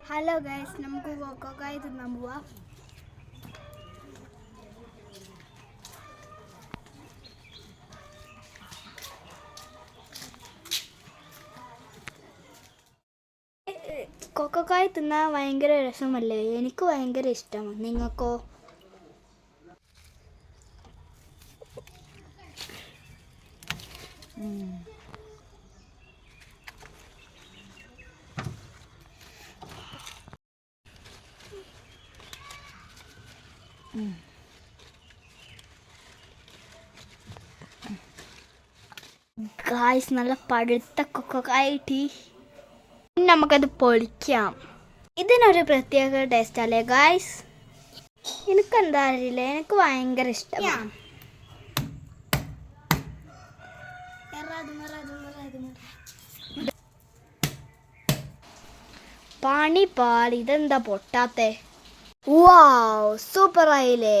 Hello guys, നമുക്ക് കൊക്കോക്കായ തിന്നാൻ പോവാ. കൊക്കോക്കായ തിന്നാൻ ഭയങ്കര രസമല്ലേ? എനിക്ക് ഭയങ്കര ഇഷ്ടമാണ്. നിങ്ങൾക്കോ? ഗായ്സ്, നല്ല പഴുത്ത കൊക്കോക്കായ കിട്ടി. ഇനി നമുക്കത് പൊളിക്കാം. ഇതിനൊരു പ്രത്യേക ടേസ്റ്റ് അല്ലേ ഗായ്സ്? എനിക്കെന്താ അറിയില്ല, എനിക്ക് ഭയങ്കര ഇഷ്ടമാണ്. പണി പാളി, ഇതെന്താ പൊട്ടാത്തെ? വാവ്, സൂപ്പർ ആയില്ലേ?